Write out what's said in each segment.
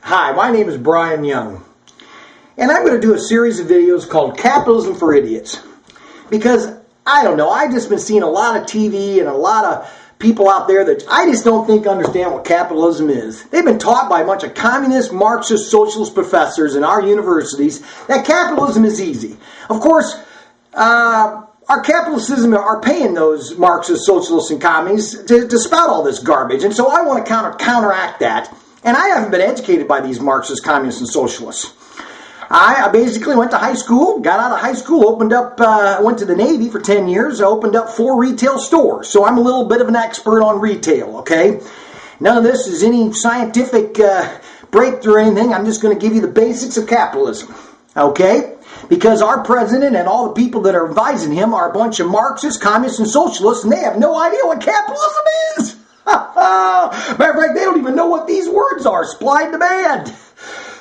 Hi, my name is Brian Young, and I'm going to do a series of videos called Capitalism for Idiots. Because, I don't know, I've just been seeing a lot of TV and a lot of people out there that I just don't think understand what capitalism is. They've been taught by a bunch of communist, Marxist, socialist professors in our universities that capitalism is easy. Of course, our capitalism are paying those Marxists, socialists, and communists to spout all this garbage. And so I want to counteract that. And I haven't been educated by these Marxists, communists, and socialists. I basically went to high school, got out of high school, went to the Navy for 10 years, I opened up 4 retail stores. So I'm a little bit of an expert on retail, okay? None of this is any scientific breakthrough or anything. I'm just going to give you the basics of capitalism, okay? Because our president and all the people that are advising him are a bunch of Marxists, communists, and socialists, and they have no idea what capitalism is. Matter of fact, they don't even know what these words are, supply and demand.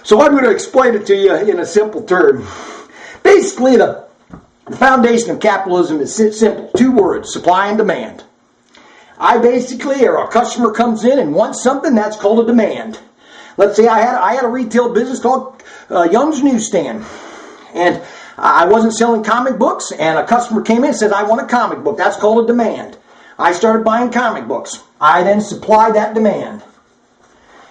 So I'm going to explain it to you in a simple term. Basically, the foundation of capitalism is simple. 2 words, supply and demand. Or a customer comes in and wants something, that's called a demand. Let's say I had a retail business called Young's Newsstand. And I wasn't selling comic books, and a customer came in and said, I want a comic book. That's called a demand. I started buying comic books. I then supplied that demand.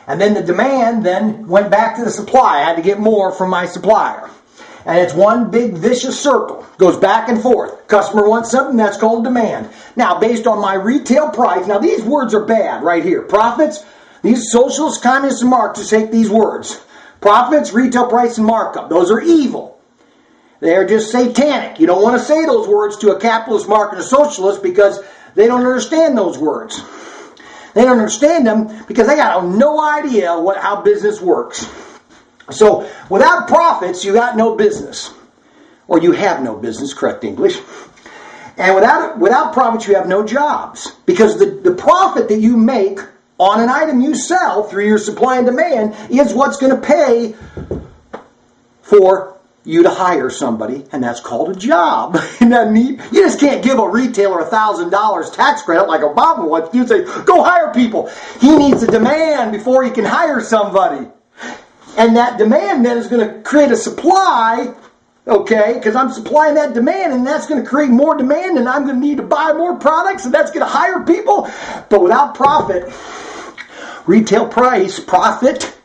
And then the demand then went back to the supply. I had to get more from my supplier. And it's one big vicious circle. Goes back and forth. Customer wants something, that's called demand. Now, based on my retail price, now these words are bad right here. Profits, these socialists, communists, and Marxists hate these words. Profits, retail price, and markup. Those are evil. They're just satanic. You don't want to say those words to a capitalist, Marxist, or socialist because they don't understand those words. They don't understand them because they got no idea how business works. So, without profits, you got no business. Or you have no business, correct English. And without profits, you have no jobs. Because the profit that you make on an item you sell through your supply and demand is what's going to pay for you to hire somebody, and that's called a job. Isn't that neat? You just can't give a retailer $1,000 tax credit like Obama wants. You say, go hire people. He needs a demand before he can hire somebody. And that demand then is going to create a supply, okay, because I'm supplying that demand, and that's going to create more demand, and I'm going to need to buy more products, and that's going to hire people. But without profit, retail price, profit,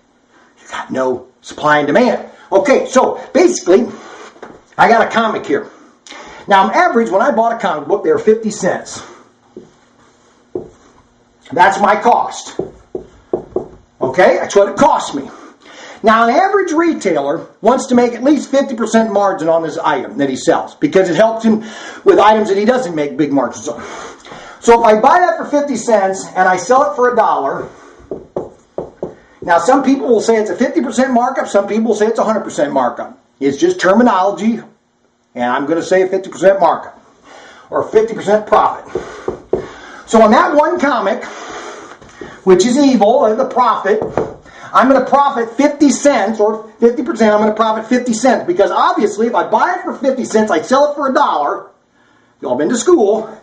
you got no supply and demand. Okay, so basically, I got a comic here. Now, on average, when I bought a comic book, they were 50 cents. That's my cost. Okay, that's what it cost me. Now, an average retailer wants to make at least 50% margin on this item that he sells because it helps him with items that he doesn't make big margins on. So if I buy that for 50 cents and I sell it for $1, now, some people will say it's a 50% markup. Some people will say it's a 100% markup. It's just terminology, and I'm going to say a 50% markup or 50% profit. So on that one comic, which is evil, the profit, I'm going to profit 50 cents or 50%. I'm going to profit 50 cents because obviously if I buy it for 50 cents, I sell it for $1. Y'all been to school.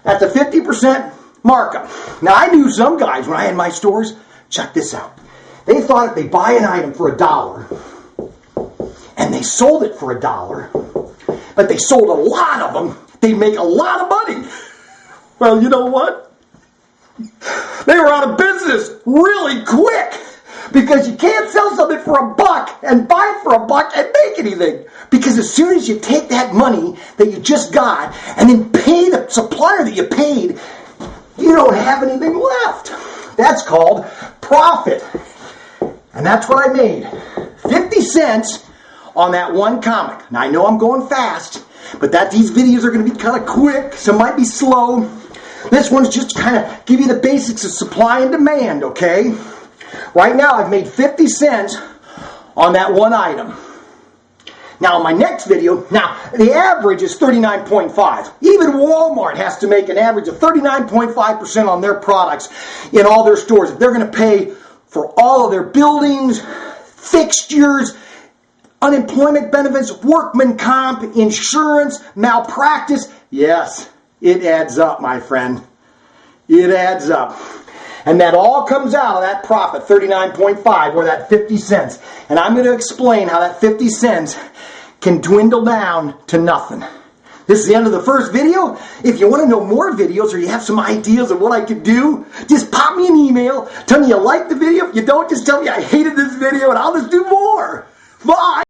That's a 50% markup. Now, I knew some guys when I had my stores. Check this out. They thought if they buy an item for $1 and they sold it for $1, but they sold a lot of them, they'd make a lot of money. Well, you know what? They were out of business really quick because you can't sell something for $1 and buy it for $1 and make anything. Because as soon as you take that money that you just got and then pay the supplier that you paid, you don't have anything left. That's called profit. And that's what I made. 50 cents on that one comic. Now, I know I'm going fast, but these videos are going to be kind of quick. Some might be slow. This one's just to kind of give you the basics of supply and demand, okay? Right now, I've made 50 cents on that one item. Now, in my next video, the average is 39.5. Even Walmart has to make an average of 39.5% on their products in all their stores. If they're going to pay for all of their buildings, fixtures, unemployment benefits, workman comp, insurance, malpractice. Yes, it adds up, my friend. It adds up. And that all comes out of that profit, 39.5, or that 50 cents. And I'm going to explain how that 50 cents can dwindle down to nothing. This is the end of the first video. If you want to know more videos or you have some ideas of what I could do, just pop me an email. Tell me you like the video. If you don't, just tell me I hated this video and I'll just do more. Bye.